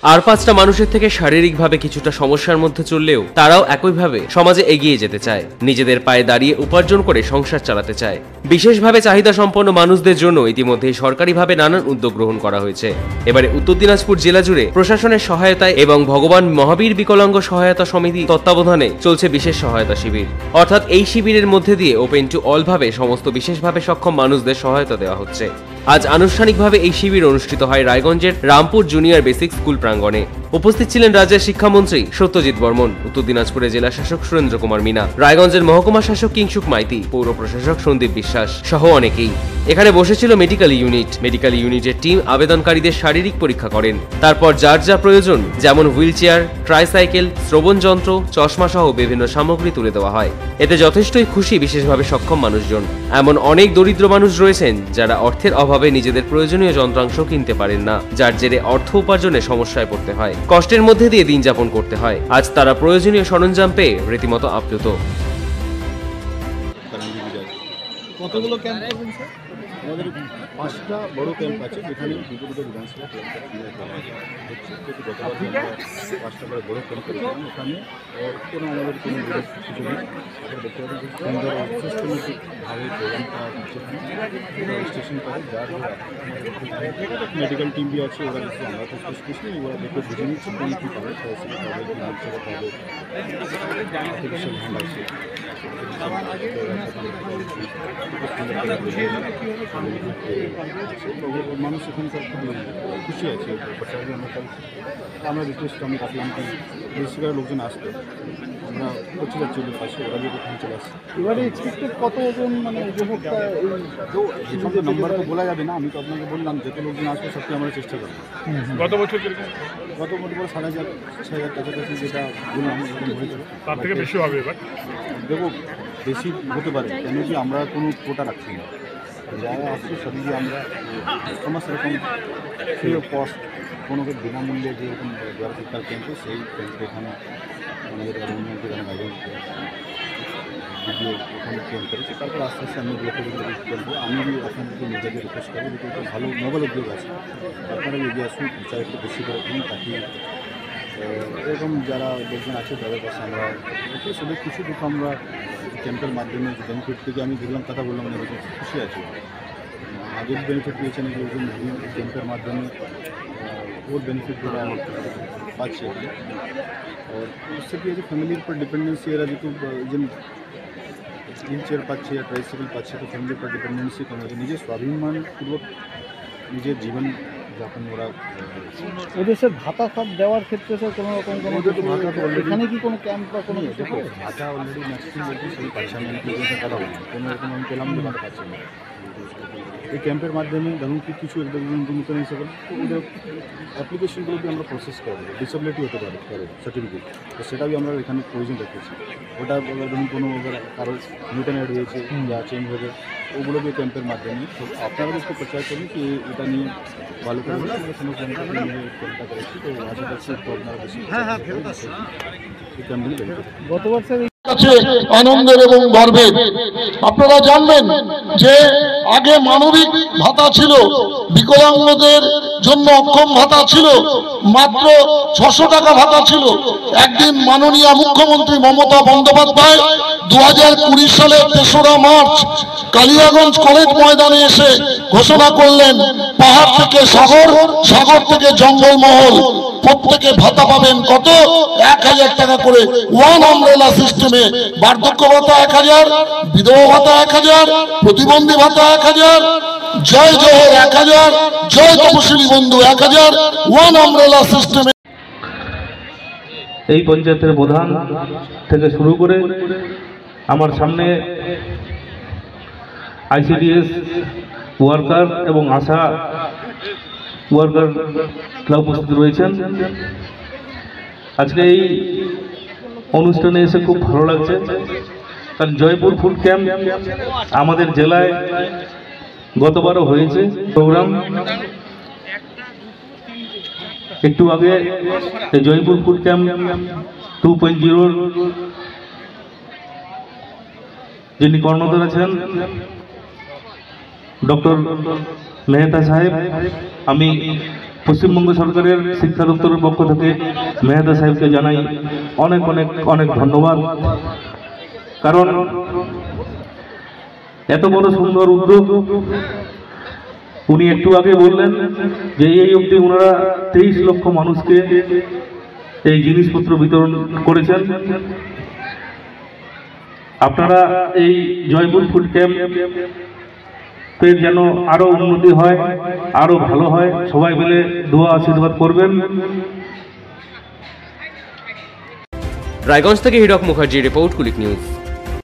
আর 5টা মানুষের থেকে শারীরিকভাবে কিছুটা সমস্যার মধ্যে চললেও তারাও একইভাবে সমাজে এগিয়ে যেতে চায়, নিজেদের পায়ে দাঁড়িয়ে উপার্জন করে সংসার চালাতে চায়। বিশেষভাবে চাহিদা সম্পন্ন মানুষদের জন্য ইতিমধ্যেই সরকারিভাবে নানান উদ্যোগ গ্রহণ করা হয়েছে। এবারে উত্তর দিনাজপুর জেলা জুড়ে প্রশাসনের সহায়তায় এবং ভগবান মহাবীর বিকলাঙ্গ সহায়তা সমিতি তত্ত্বাবধানে চলছে বিশেষ সহায়তা শিবির। অর্থাৎ এই শিবিরের মধ্যে দিয়ে ওপেন টু অল ভাবে সমস্ত বিশেষভাবে সক্ষম মানুষদের সহায়তা দেওয়া হচ্ছে। আজ আনুষ্ঠানিকভাবে এই শিবির অনুষ্ঠিত হয় রায়গঞ্জের রামপুর জুনিয়র বেসিক স্কুল প্রাঙ্গণে। উপস্থিত ছিলেন রাজ্যের শিক্ষামন্ত্রী সত্যজিৎ বর্মন, উত্তর দিনাজপুরের জেলা শাসক সুরেন্দ্র কুমার মিনা, রায়গঞ্জের মহকুমা শাসক কিংসুক মাইতি, পৌর প্রশাসক সন্দীপ বিশ্বাস সহ অনেকেই। এখানে বসেছিল মেডিকেল ইউনিটের টিম আবেদনকারীদের শারীরিক পরীক্ষা করেন। তারপর যার যা প্রয়োজন, যেমন হুইল চেয়ার, ট্রাইসাইকেল, শ্রবণ যন্ত্র, চশমা সহ বিভিন্ন সামগ্রী তুলে দেওয়া হয়। এতে যথেষ্টই খুশি বিশেষভাবে সক্ষম মানুষজন। এমন অনেক দরিদ্র মানুষ রয়েছেন যারা অর্থের অভাবে নিজেদের প্রয়োজনীয় যন্ত্রাংশ কিনতে পারেন না, যার জেরে অর্থ উপার্জনে সমস্যায় পড়তে হয়, কষ্টের মধ্যে দিয়ে দিন যাপন করতে হয়। আজ তারা প্রয়োজনীয় সরঞ্জাম পেয়ে রীতিমতো আপ্লুত। কতগুলো ক্যাম্প করবেন স্যার? আমাদের 5টা বড় ক্যাম্প আছে, যেখানে দুটো বিধানসভা হচ্ছে। যেহেতু গতবার 5টা বড় ক্যাম্প করেছিলাম, এখানে কোনো আমাদের কোনো কিছু নেই। দেখতে পাচ্ছি সুন্দর সিস্টেমেটিকভাবে প্রোগ্রামটা হচ্ছে। স্টেশন করে যার মেডিকেল টিম বি আছে, ওরা দেখছি আমরা তো স্পেশালিস্ট নেই, ওরা দেখে বুঝে নিচ্ছে কোন কী পাবে, তহসিল পাবে, বিধানসভা পাবে, আর্টিফিশিয়াল হ্যান্ড আছে। মানুষ এখানকার খুব খুশি আছে। আমরা রিকোয়েস্ট আমি রাখলাম কি বেশিরভাগ লোকজন আসতো, আমরা পৌঁছে যাচ্ছি ওদের পাশে, ওরা যদি ওখানে চলে আসছে। এবারে এক্সপেক্টেড কতজন মানে উপভোক্তা? এইসব নাম্বার তো বলা যাবে না, আমি তো আপনাকে বললাম যত লোকজন আসবে সবটি আমরা চেষ্টা করবো। গত বছর 6,000 কাছাকাছি যেটা বললাম হয়েছে, তার থেকে বেশি হবে এবার। দেখো বেশি হতে পারে, কেন কি আমরা কোনো কোটা রাখছি না, যারা আসছে সবই আমরা আমার সেরকম ফ্রি অফ কস্ট কোনো বিনামূল্যে যেরকম দ্বারা সরকার ক্যাম্পে সেই ক্যাম্পে এখানে আমাদের গভর্নমেন্ট এখানে গাইডেন্স ভিডিও ওখানে ক্যাম্প করেছে। তারপর আস্তে আস্তে আমি লোকেগুলো করবো। আমি আপনাদেরকে নিজেদের রিকোয়েস্ট করবো, যেহেতু একটা ভালো নোবেল উদ্যোগ আছে, আপনারা এগিয়ে আসুন, বিচার একটু বেশি করে দিন, তাকে এরকম যারা লোকজন আছে তাদের কাছে আমরা শুধু কিছু দুটো আমরা ক্যাম্পের মাধ্যমে বেনিফিট থেকে আমি দেখলাম কথা বললাম, মানে খুশি আছি। আগের বেনিফিট পেয়েছেন যে ওজন ক্যাম্পের মাধ্যমে ওর বেনিফিट पूरा पाচ্ছে। और उससे भी जो फैमिलीর উপর ডিপেন্ডেন্সি এরা যেহেতু হুইল চেয়ার পাচ্ছে या ট্রাইসাইকেল পাচ্ছে, তো ফ্যামিলির উপর ডিপেন্ডেন্সি কমে যাচ্ছে। নিজের স্বাভিমানপূর্বক নিজের জীবন যাপন ওরা। ওদের স্যার ভাতা সব দেওয়ার ক্ষেত্রে স্যার কোনো রকম কোনো ভাতা তো এখানে কি কোনো ক্যাম্প বা কোনো ভাতা অলরেডি ম্যাক্সিমাম লোক সেই পাচ্ছে না, কথা বলি কোনো রকম আমি পেলাম যে ভাতা পাচ্ছে না। এই ক্যাম্পের মাধ্যমে ধরুন কি কিছু নতুন হিসেবে তো ওদের অ্যাপ্লিকেশনগুলোকে আমরা প্রসেস করবো, ডিসেবিলিটি হতে পারে সার্টিফিকেট, তো সেটাই আমরা এখানে প্রয়োজন রেখেছি। ওটা ধরুন কোনো কারো নিউটন অ্যাড হয়েছে যা চেঞ্জ হবে, ওগুলোকে ক্যাম্পের মাধ্যমে আপনারা একটু প্রচার করুন কি এটা নিয়ে ভালো করে আমরা সমস্ত ক্যাম্পটা করেছি। তো আশা করছি আপনারা বেশি এই ক্যাম্পগুলি গত বছর কাছে আনন্দের এবং গর্বের। আপনারা জানবেন যে আগে মানবিক ভাতা ছিল, বিকলাঙ্গদের জন্য অক্ষম ভাতা ছিল, মাত্র 600 টাকা ভাতা ছিল। একদিন মাননীয় মুখ্যমন্ত্রী মমতা বন্দ্যোপাধ্যায় 2020 সালের 3রা মার্চ কালিয়াগঞ্জ কলেজ ময়দানে এসে ঘোষণা করলেন, পাহাড় থেকে সাগর, সাগর থেকে জঙ্গলমহল, প্রত্যেকে ভাতা পাবেন কত 1000 টাকা করে, ওয়ান আমব্রেলা সিস্টেমে। বার্ধক্য ভাতা 1000, বিধবা ভাতা 1000, প্রতিবন্ধী ভাতা 1000, জয় জোহর 1000, জয় তপশিলি বন্ধু 1000, ওয়ান আমব্রেলা সিস্টেমে। এই পঞ্চায়েতের প্রধান থেকে শুরু করে আমার সামনে আইসিডিএস ওয়ার্কার এবং আশা ওয়ার্কাররা উপস্থিত রয়েছেন। আজকে এই অনুষ্ঠানে এসে খুব ভালো লাগছে, কারণ জয়পুর ফুড ক্যাম্প আমাদের জেলায় গতবারও হয়েছে প্রোগ্রাম। একটু আগে এই জয়পুর ফুড ক্যাম্প 2.0 যিনি কর্ণধার আছেন ডক্টর মেহতা সাহেব, আমি পশ্চিমবঙ্গ সরকারের শিক্ষা দপ্তরের পক্ষ থেকে মেহেদা সাহেবকে জানাই অনেক অনেক অনেক ধন্যবাদ। কারণ এত বড় সুন্দর উদ্যোগ, উনি একটু আগে বললেন যে এই অবধি ওনারা 23 লক্ষ মানুষকে এই জিনিসপত্র বিতরণ করেছেন। আপনারা এই জয়পুর ফুড ক্যাম্পের যেন আরো উন্নতি হয়, আরো ভালো হয়, সবাই মিলে দোয়া আশীর্বাদ করবেন। রায়গঞ্জ থেকে হীরক মুখার্জি রিপোর্ট, কুলিক নিউজ।